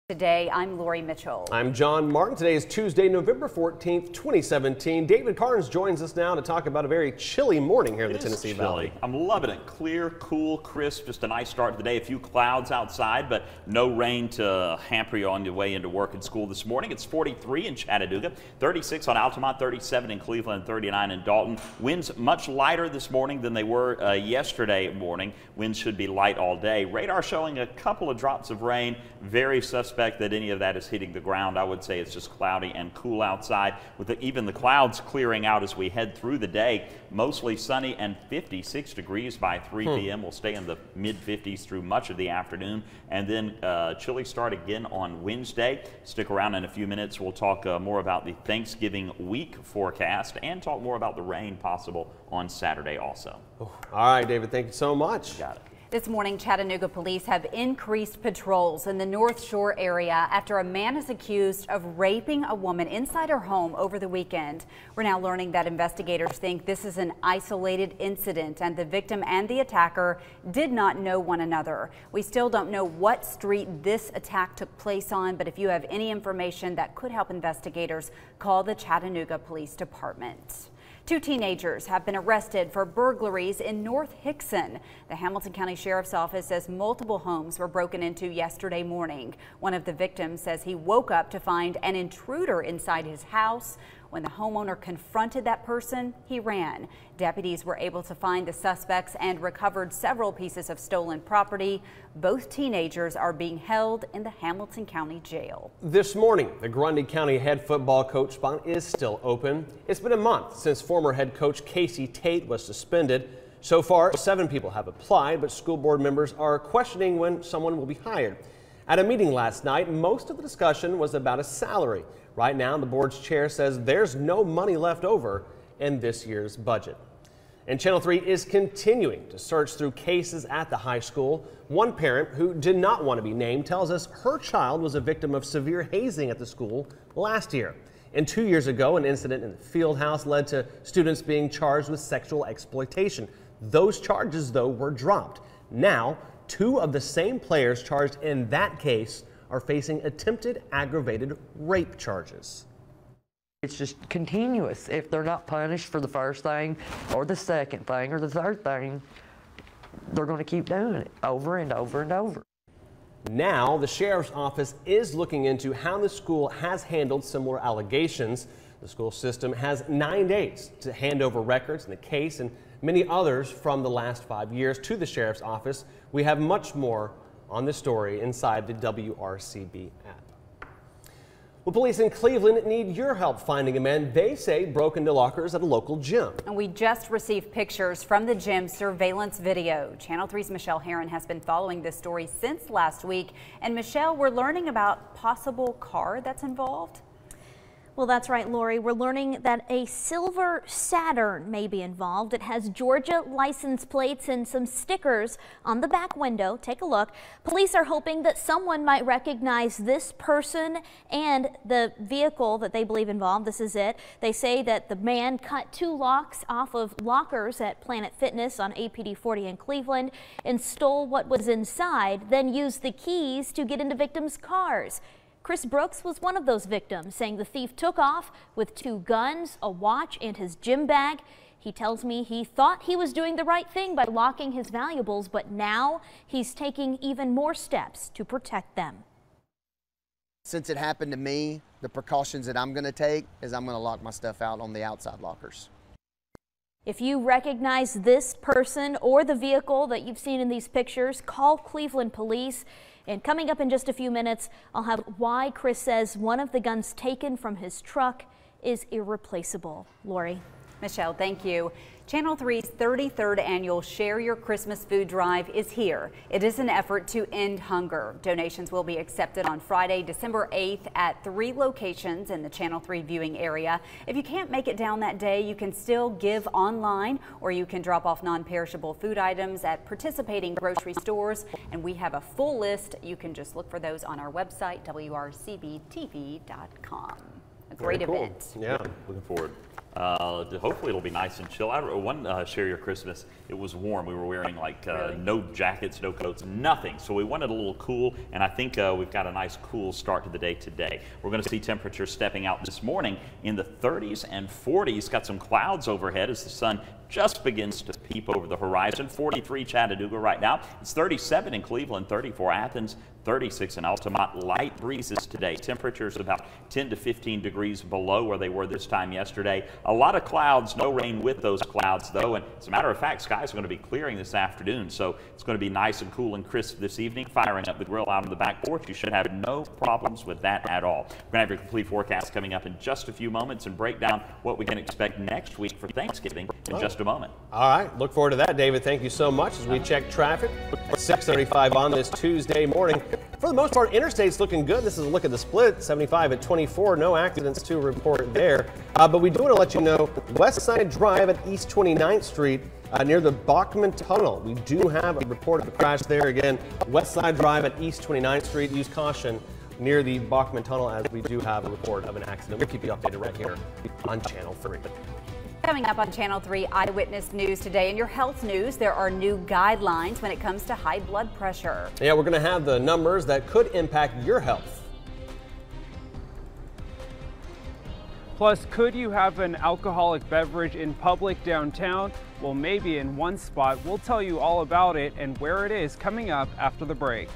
Today, I'm Lori Mitchell. I'm John Martin. Today is Tuesday, November 14th, 2017. David Carnes joins us now to talk about a very chilly morning here in the Tennessee Valley. I'm loving it. Clear, cool, crisp, just a nice start to the day. A few clouds outside, but no rain to hamper you on your way into work and school this morning. It's 43 in Chattanooga, 36 on Altamont, 37 in Cleveland, 39 in Dalton. Winds much lighter this morning than they were yesterday morning. Winds should be light all day. Radar showing a couple of drops of rain. Very suspect that any of that is hitting the ground. I would say it's just cloudy and cool outside, with even the clouds clearing out as we head through the day. Mostly sunny and 56 degrees by 3 p.m. We'll stay in the mid-50s through much of the afternoon, and then chilly start again on Wednesday. Stick around in a few minutes. We'll talk more about the Thanksgiving week forecast and talk more about the rain possible on Saturday also. All right, David, thank you so much. Got it. This morning, Chattanooga police have increased patrols in the North Shore area after a man is accused of raping a woman inside her home over the weekend. We're now learning that investigators think this is an isolated incident and the victim and the attacker did not know one another. We still don't know what street this attack took place on, but if you have any information that could help investigators, call the Chattanooga Police Department. 2 teenagers have been arrested for burglaries in North Hickson. The Hamilton County Sheriff's Office says multiple homes were broken into yesterday morning. One of the victims says he woke up to find an intruder inside his house. When the homeowner confronted that person, he ran. Deputies were able to find the suspects and recovered several pieces of stolen property. Both teenagers are being held in the Hamilton County Jail. This morning, the Grundy County head football coach spot is still open. It's been a month since former head coach Casey Tate was suspended. So far, 7 people have applied, but school board members are questioning when someone will be hired. At a meeting last night, most of the discussion was about a salary. Right now, the board's chair says there's no money left over in this year's budget. And Channel 3 is continuing to search through cases at the high school. One parent who did not want to be named tells us her child was a victim of severe hazing at the school last year. And 2 years ago, an incident in the field house led to students being charged with sexual exploitation. Those charges, though, were dropped. Now, 2 of the same players charged in that case are facing attempted aggravated rape charges. It's just continuous. If they're not punished for the first thing or the second thing or the third thing, they're going to keep doing it over and over and over. Now, the sheriff's office is looking into how the school has handled similar allegations. The school system has 9 days to hand over records in the case and many others from the last 5 years to the sheriff's office. We have much more on this story inside the WRCB app. Well, police in Cleveland need your help finding a man they say broke into lockers at a local gym. And we just received pictures from the gym surveillance video. Channel 3's Michelle Herron has been following this story since last week. And Michelle, we're learning about possible car that's involved. Well, that's right, Lori. We're learning that a silver Saturn may be involved. It has Georgia license plates and some stickers on the back window. Take a look. Police are hoping that someone might recognize this person and the vehicle that they believe involved. This is it. They say that the man cut 2 locks off of lockers at Planet Fitness on APD 40 in Cleveland and stole what was inside, then used the keys to get into victims' cars. Chris Brooks was one of those victims, saying the thief took off with 2 guns, a watch, and his gym bag. He tells me he thought he was doing the right thing by locking his valuables, but now he's taking even more steps to protect them. Since it happened to me, the precautions that I'm going to take is I'm going to lock my stuff out on the outside lockers. If you recognize this person or the vehicle that you've seen in these pictures, call Cleveland Police. And coming up in just a few minutes, I'll have why Chris says one of the guns taken from his truck is irreplaceable. Lori. Michelle, thank you. Channel 3's 33rd annual Share Your Christmas Food Drive is here. It is an effort to end hunger. Donations will be accepted on Friday, December 8th at 3 locations in the Channel 3 viewing area. If you can't make it down that day, you can still give online, or you can drop off non-perishable food items at participating grocery stores. And we have a full list. You can just look for those on our website, WRCBTV.com. A great event. Yeah, looking forward. Hopefully it'll be nice and chill. One Share Your Christmas, it was warm. We were wearing like no jackets, no coats, nothing. So we wanted a little cool, and I think we've got a nice cool start to the day today. We're going to see temperatures stepping out this morning in the 30s and 40s. Got some clouds overhead as the sun just begins to peep over the horizon. 43 Chattanooga right now. It's 37 in Cleveland, 34 Athens, 36 in Altamont. Light breezes today. Temperatures about 10 to 15 degrees below where they were this time yesterday. A lot of clouds, no rain with those clouds though. And as a matter of fact, skies are going to be clearing this afternoon. So it's going to be nice and cool and crisp this evening. Firing up the grill out on the back porch. You should have no problems with that at all. We're going to have your complete forecast coming up in just a few moments and break down what we can expect next week for Thanksgiving in just a moment. All right. Look forward to that, David. Thank you so much as we check traffic. 6:35 on this Tuesday morning. For the most part, interstate's looking good. This is a look at the split. 75 at 24. No accidents to report there. But we do want to let you know West Side Drive at East 29th Street near the Bachman Tunnel. We do have a report of a crash there. Again, West Side Drive at East 29th Street. Use caution near the Bachman Tunnel as we do have a report of an accident. We'll keep you updated right here on Channel 3. Coming up on Channel 3 Eyewitness News today. In your health news, there are new guidelines when it comes to high blood pressure. Yeah, we're going to have the numbers that could impact your health. Plus, could you have an alcoholic beverage in public downtown? Well, maybe in one spot. We'll tell you all about it and where it is coming up after the break.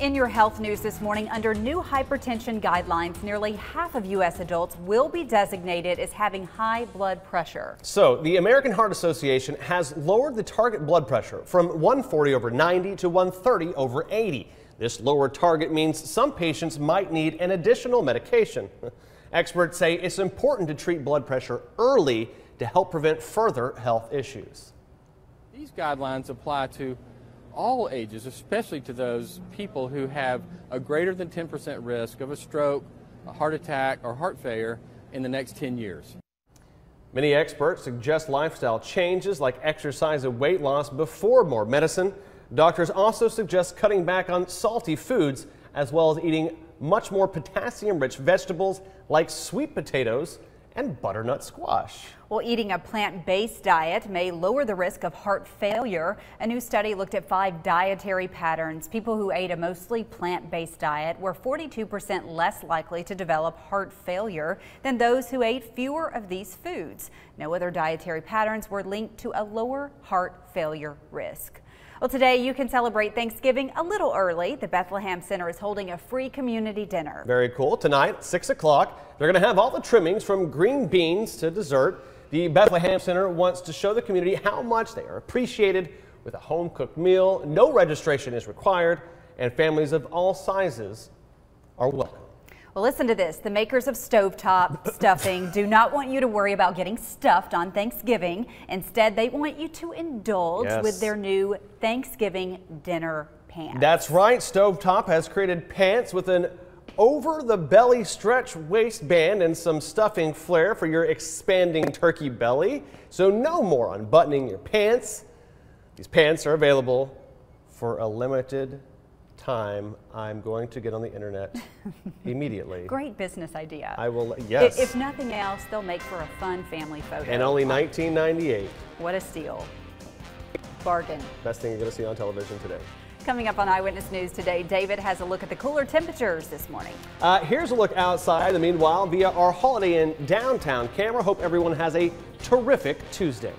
In your health news this morning, under new hypertension guidelines, nearly half of U.S. adults will be designated as having high blood pressure. So the American Heart Association has lowered the target blood pressure from 140/90 to 130/80. This lower target means some patients might need an additional medication. Experts say it's important to treat blood pressure early to help prevent further health issues. These guidelines apply to all ages, especially to those people who have a greater than 10% risk of a stroke, a heart attack, or heart failure in the next 10 years. Many experts suggest lifestyle changes like exercise and weight loss before more medicine. Doctors also suggest cutting back on salty foods as well as eating much more potassium-rich vegetables like sweet potatoes and butternut squash. Well, eating a plant-based diet may lower the risk of heart failure. A new study looked at 5 dietary patterns. People who ate a mostly plant-based diet were 42% less likely to develop heart failure than those who ate fewer of these foods. No other dietary patterns were linked to a lower heart failure risk. Well, today you can celebrate Thanksgiving a little early. The Bethlehem Center is holding a free community dinner. Very cool. Tonight, 6 o'clock, they're going to have all the trimmings from green beans to dessert. The Bethlehem Center wants to show the community how much they are appreciated with a home-cooked meal. No registration is required, and families of all sizes are welcome. Well, listen to this. The makers of stovetop stuffing do not want you to worry about getting stuffed on Thanksgiving. Instead, they want you to indulge with their new Thanksgiving dinner pants. That's right. Stovetop has created pants with an over-the-belly stretch waistband and some stuffing flair for your expanding turkey belly. So no more unbuttoning your pants. These pants are available for a limited time. I'm going to get on the internet immediately. Great business idea. I will, yes. If nothing else, they'll make for a fun family photo. And only $19.98. What a steal. Bargain. Best thing you're going to see on television today. Coming up on Eyewitness News today, David has a look at the cooler temperatures this morning. Here's a look outside. Meanwhile, via our Holiday Inn downtown camera, hope everyone has a terrific Tuesday.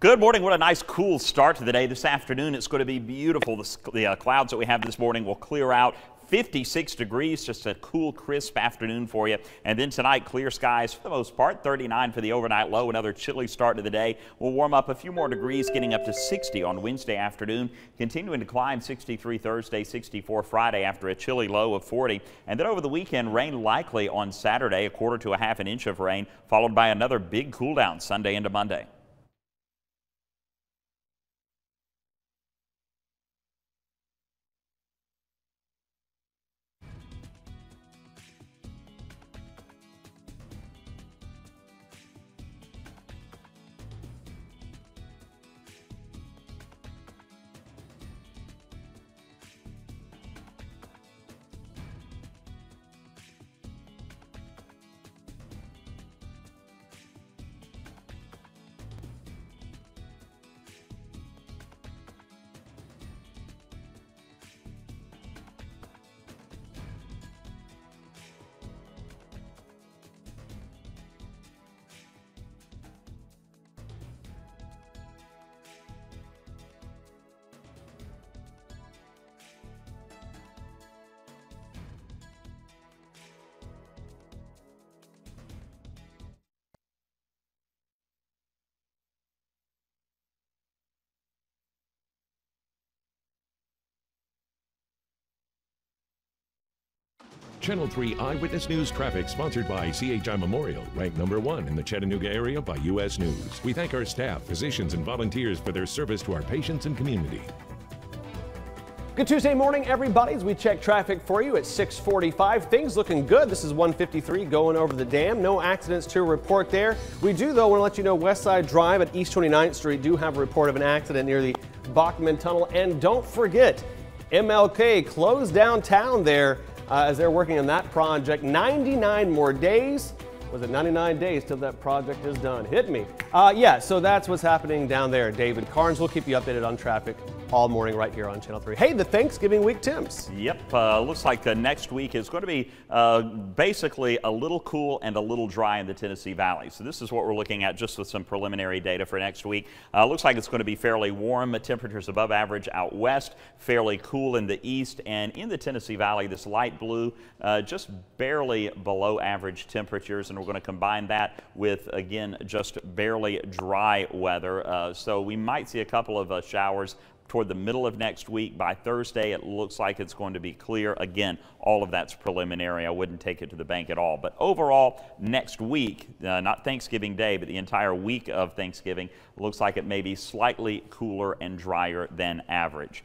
Good morning. What a nice cool start to the day. This afternoon it's going to be beautiful. The clouds that we have this morning will clear out. 56 degrees, just a cool, crisp afternoon for you. And then tonight, clear skies for the most part. 39 for the overnight low. Another chilly start to the day. We'll warm up a few more degrees, getting up to 60 on Wednesday afternoon. Continuing to climb, 63 Thursday, 64 Friday after a chilly low of 40. And then over the weekend, rain likely on Saturday, 1/4 to 1/2 inch of rain, followed by another big cool down Sunday into Monday. Channel 3 Eyewitness News traffic sponsored by CHI Memorial, ranked #1 in the Chattanooga area by U.S. News. We thank our staff, physicians, and volunteers for their service to our patients and community. Good Tuesday morning, everybody, as we check traffic for you at 6:45. Things looking good. This is 153 going over the dam. No accidents to report there. We do, though, want to let you know West Side Drive at East 29th Street do have a report of an accident near the Bachman Tunnel. And don't forget, MLK closed downtown there as they're working on that project. 99 more days. Was it 99 days till that project is done? Hit me. Yeah, so that's what's happening down there. David Carnes will keep you updated on traffic all morning right here on Channel 3. Hey, the Thanksgiving week, Tim's. Yep, looks like next week is going to be basically a little cool and a little dry in the Tennessee Valley. So this is what we're looking at just with some preliminary data for next week. Looks like it's going to be fairly warm, temperatures above average out west, fairly cool in the east, and in the Tennessee Valley, this light blue, just barely below average temperatures, and we're going to combine that with, again, just barely dry weather. So we might see a couple of showers toward the middle of next week. By Thursday, it looks like it's going to be clear. Again, all of that's preliminary. I wouldn't take it to the bank at all. But overall, next week, not Thanksgiving Day, but the entire week of Thanksgiving, looks like it may be slightly cooler and drier than average.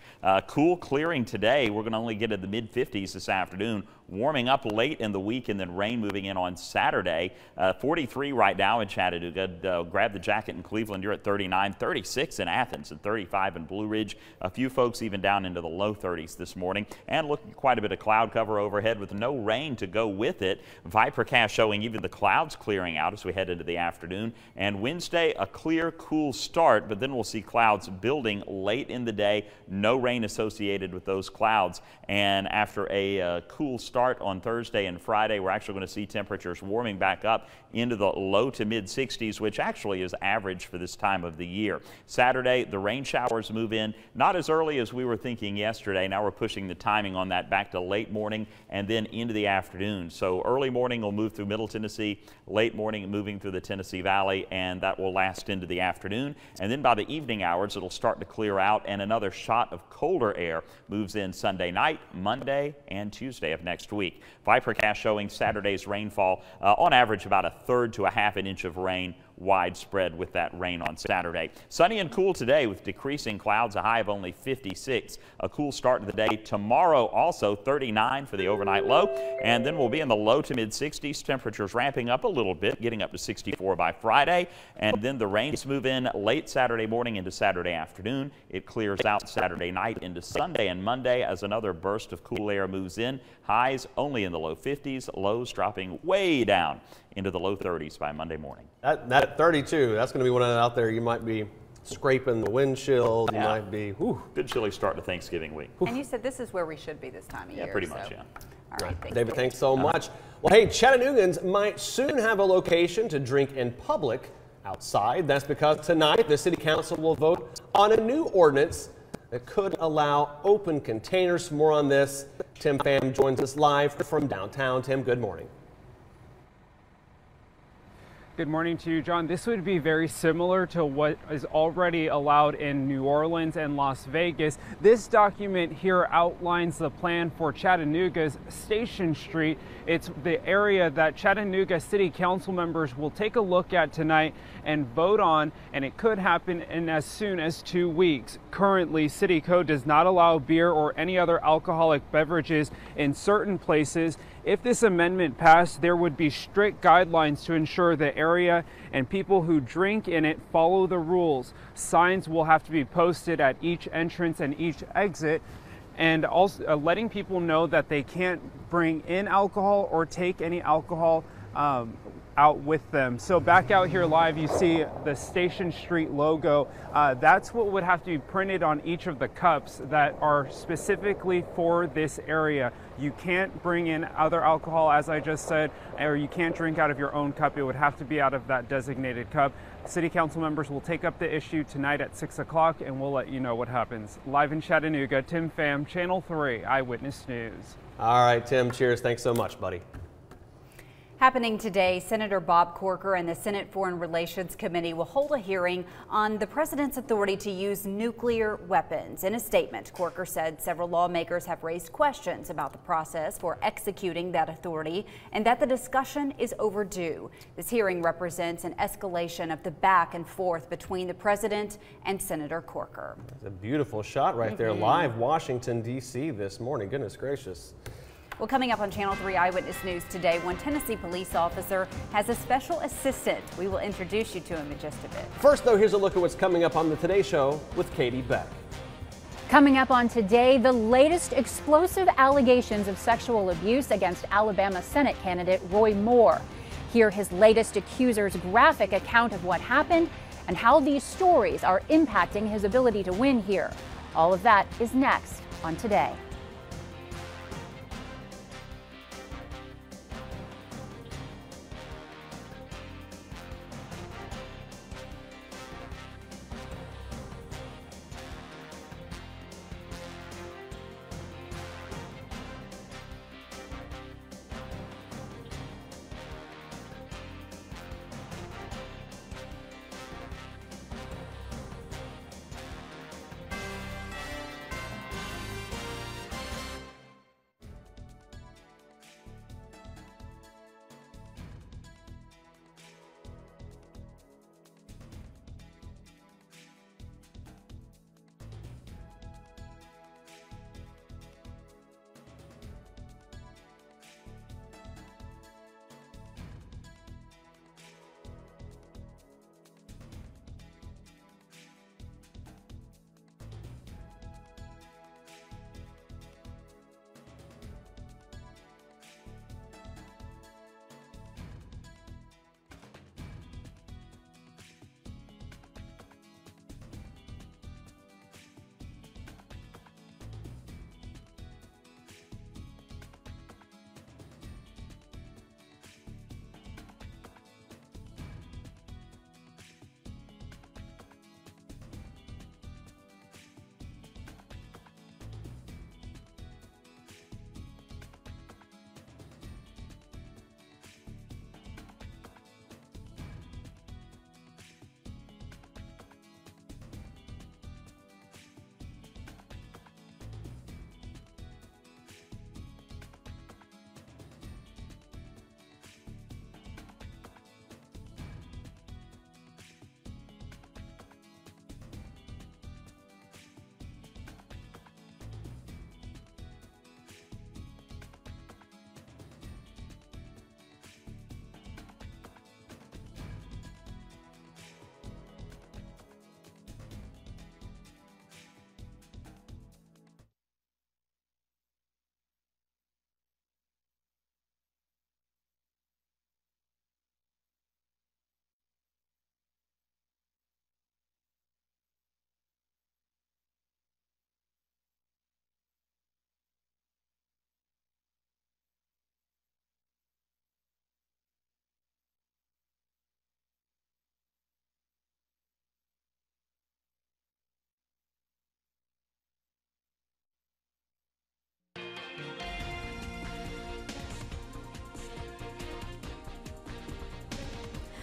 Cool clearing today. We're going to only get to the mid-50s this afternoon. Warming up late in the week, and then rain moving in on Saturday. 43 right now in Chattanooga. Grab the jacket in Cleveland. You're at 39, 36 in Athens, and 35 in Blue Ridge. A few folks even down into the low 30s this morning. And looking quite a bit of cloud cover overhead with no rain to go with it. Vipercast showing even the clouds clearing out as we head into the afternoon. And Wednesday, a clear, cool start, but then we'll see clouds building late in the day. No rain associated with those clouds. And after a cool start on Thursday and Friday, we're actually going to see temperatures warming back up into the low to mid 60s, which actually is average for this time of the year. Saturday, the rain showers move in, not as early as we were thinking yesterday. Now we're pushing the timing on that back to late morning and then into the afternoon. So early morning will move through Middle Tennessee, late morning moving through the Tennessee Valley, and that will last into the afternoon. And then by the evening hours, it'll start to clear out, and another shot of colder air moves in Sunday night, Monday, and Tuesday of next week. Vipercast showing Saturday's rainfall on average about 1/3 to 1/2 an inch of rain widespread with that rain on Saturday. Sunny and cool today with decreasing clouds, a high of only 56. A cool start to the day. Tomorrow also 39 for the overnight low, and then we'll be in the low to mid 60s. Temperatures ramping up a little bit, getting up to 64 by Friday, and then the rains move in late Saturday morning into Saturday afternoon. It clears out Saturday night into Sunday and Monday as another burst of cool air moves in. Highs only in the low 50s, lows dropping way down into the low 30s by Monday morning. That 32, that's going to be one out there. You might be scraping the windshield. You might be, whew. Good chilly start to Thanksgiving week. And you said this is where we should be this time of year. Yeah, pretty much, yeah. All right, David, thanks so much. Well, hey, Chattanoogans might soon have a location to drink in public outside. That's because tonight the City Council will vote on a new ordinance that could allow open containers. More on this. Tim Pham joins us live from downtown. Tim, good morning. Good morning to you, John. This would be very similar to what is already allowed in New Orleans and Las Vegas. This document here outlines the plan for Chattanooga's Station Street. It's the area that Chattanooga City Council members will take a look at tonight and vote on, and it could happen in as soon as 2 weeks. Currently, City Code does not allow beer or any other alcoholic beverages in certain places. If this amendment passed, there would be strict guidelines to ensure the area and people who drink in it follow the rules. Signs will have to be posted at each entrance and each exit, and also letting people know that they can't bring in alcohol or take any alcohol out with them. So back out here live, you see the Station Street logo. That's what would have to be printed on each of the cups that are specifically for this area. You can't bring in other alcohol, as I just said, or you can't drink out of your own cup. It would have to be out of that designated cup. City Council members will take up the issue tonight at 6 o'clock, and we'll let you know what happens. Live in Chattanooga, Tim Pham, Channel 3 Eyewitness News. All right, Tim, cheers. Thanks so much, buddy. Happening today, Senator Bob Corker and the Senate Foreign Relations Committee will hold a hearing on the president's authority to use nuclear weapons. In a statement, Corker said several lawmakers have raised questions about the process for executing that authority and that the discussion is overdue. This hearing represents an escalation of the back and forth between the president and Senator Corker. It's a beautiful shot right there, live Washington, D.C. this morning. Goodness gracious. Well, coming up on Channel 3 Eyewitness News today, one Tennessee police officer has a special assistant. We will introduce you to him in just a bit. First, though, here's a look at what's coming up on the Today Show with Katie Beck. Coming up on Today, the latest explosive allegations of sexual abuse against Alabama Senate candidate Roy Moore. Hear his latest accuser's graphic account of what happened and how these stories are impacting his ability to win here. All of that is next on Today.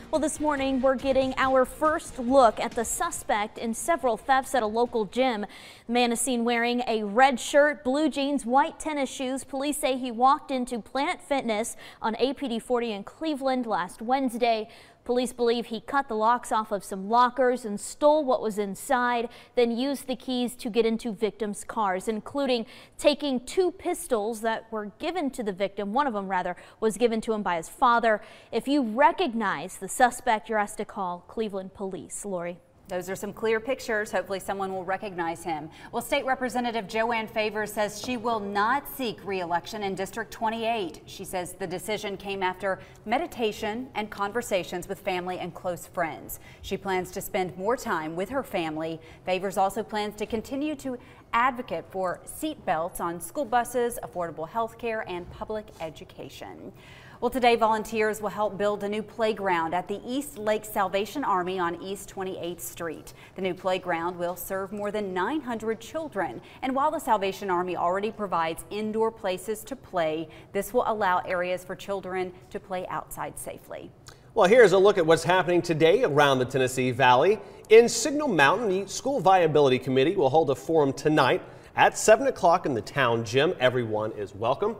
Well, this morning we're getting our first look at the suspect in several thefts at a local gym. The man is seen wearing a red shirt, blue jeans, white tennis shoes. Police say he walked into Planet Fitness on APD 40 in Cleveland last Wednesday. Police believe he cut the locks off of some lockers and stole what was inside, then used the keys to get into victims' cars, including taking 2 pistols that were given to the victim. One of them, rather, was given to him by his father. If you recognize the suspect, you're asked to call Cleveland Police. Lori. Those are some clear pictures. Hopefully someone will recognize him. Well, State Representative Joanne Favors says she will not seek re-election in District 28. She says the decision came after meditation and conversations with family and close friends. She plans to spend more time with her family. Favors also plans to continue to advocate for seat belts on school buses, affordable health care, and public education. Well, today volunteers will help build a new playground at the East Lake Salvation Army on East 28th Street. The new playground will serve more than 900 children. And while the Salvation Army already provides indoor places to play, this will allow areas for children to play outside safely. Well, here's a look at what's happening today around the Tennessee Valley. In Signal Mountain, the School Viability Committee will hold a forum tonight at 7 o'clock in the town gym. Everyone is welcome.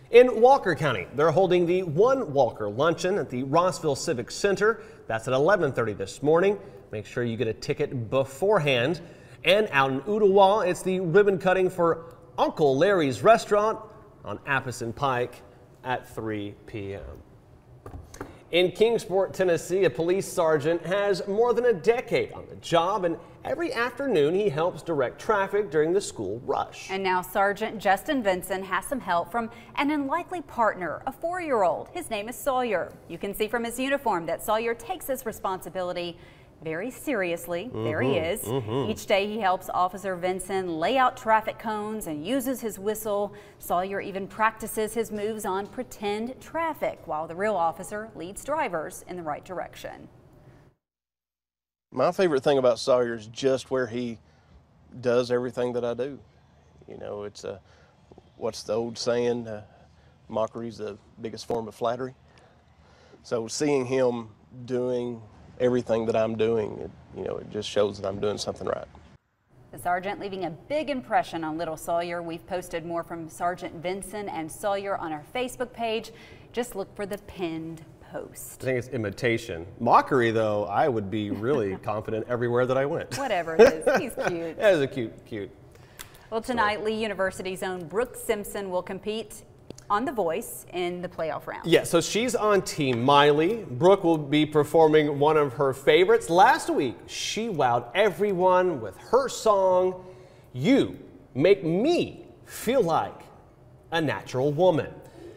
In Walker County, they're holding the One Walker Luncheon at the Rossville Civic Center. That's at 11:30 this morning. Make sure you get a ticket beforehand. And out in Ooltewah, it's the ribbon cutting for Uncle Larry's Restaurant on Apison Pike at 3 p.m. In Kingsport, Tennessee, a police sergeant has more than a decade on the job, and every afternoon he helps direct traffic during the school rush. And now Sergeant Justin Vinson has some help from an unlikely partner, a 4-year-old. His name is Sawyer. You can see from his uniform that Sawyer takes his responsibility very seriously. There he is. Each day he helps Officer Vinson lay out traffic cones and uses his whistle. Sawyer even practices his moves on pretend traffic while the real officer leads drivers in the right direction. My favorite thing about Sawyer is just where he does everything that I do. You know, it's what's the old saying, mockery's the biggest form of flattery. So seeing him doing everything that I'm doing, it just shows that I'm doing something right. The sergeant leaving a big impression on little Sawyer. We've posted more from Sergeant Vinson and Sawyer on our Facebook page. Just look for the pinned post. I think it's imitation. Mockery, though, I would be really confident everywhere that I went. Whatever it is, he's cute. That is a cute. Well, tonight, Lee University's own Brooke Simpson will compete on The Voice in the playoff round. Yeah, so she's on Team Miley. Brooke will be performing one of her favorites. Last week, she wowed everyone with her song, You Make Me Feel Like a Natural Woman.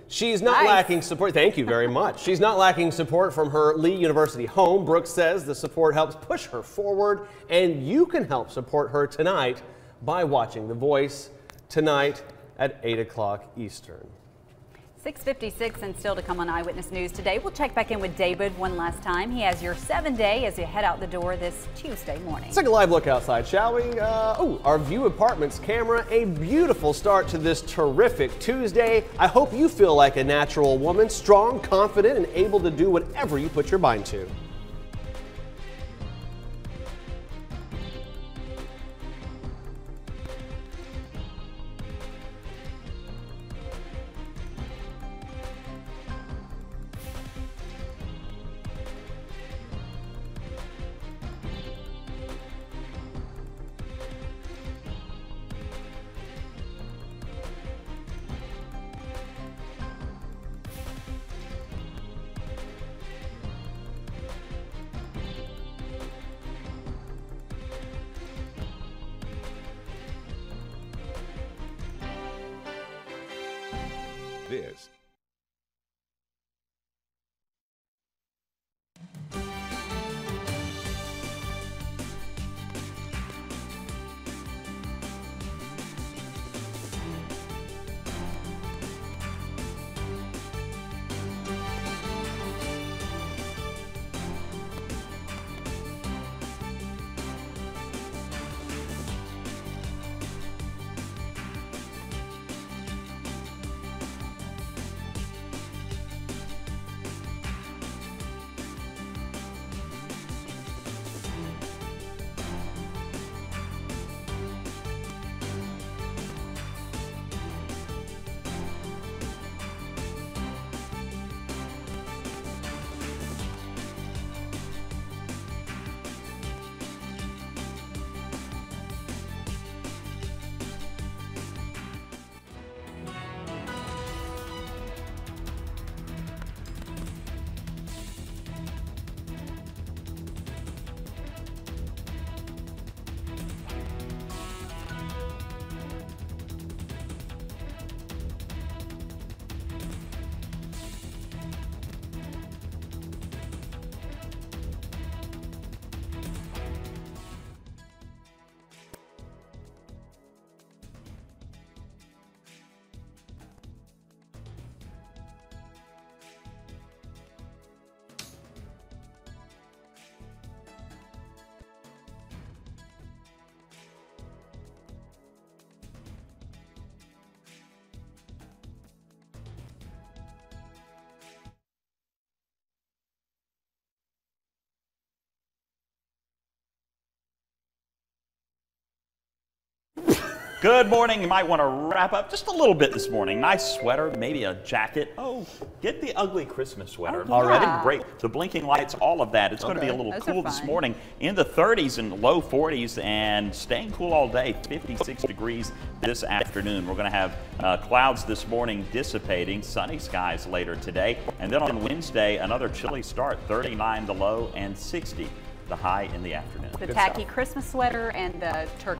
She's not lacking support. Thank you very much. She's not lacking support from her Lee University home. Brooke says the support helps push her forward, and you can help support her tonight by watching The Voice tonight at 8 o'clock Eastern. 6:56 and still to come on Eyewitness News today. We'll check back in with David one last time. He has your 7-day as you head out the door this Tuesday morning. Let's take a live look outside, shall we? Our View Apartments camera. A beautiful start to this terrific Tuesday. I hope you feel like a natural woman, strong, confident, and able to do whatever you put your mind to. This Good morning. You might want to wrap up just a little bit this morning. Nice sweater, maybe a jacket. Oh, get the ugly Christmas sweater already. Great. The blinking lights, all of that. It's going to be a little cool this morning. In the 30s and low 40s and staying cool all day. 56 degrees this afternoon. We're going to have clouds this morning dissipating, sunny skies later today. And then on Wednesday, another chilly start. 39 the low and 60 the high in the afternoon. The tacky Christmas sweater and the turkey